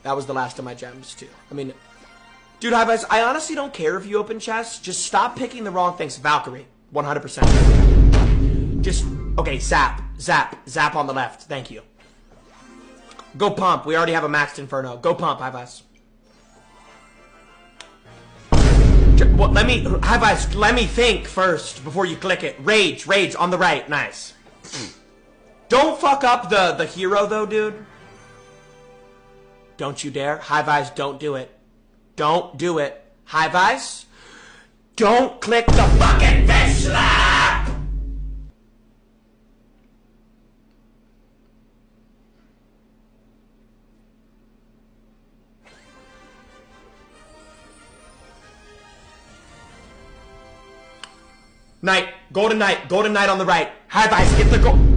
That was the last of my gems, too. I mean, dude, High Vise, I honestly don't care if you open chests. Just stop picking the wrong things. Valkyrie, 100%. Just, okay, zap, zap, zap on the left. Thank you. Go pump. We already have a maxed Inferno. Go pump, High Vise. Well, High Vise, let me think first before you click it. Rage, rage on the right. Nice. Don't fuck up the hero, though, dude. Don't you dare. High Vise, don't do it. Don't do it. High Vise, don't click the fucking fish slap! Knight, golden knight on the right. High Vise, get the gold.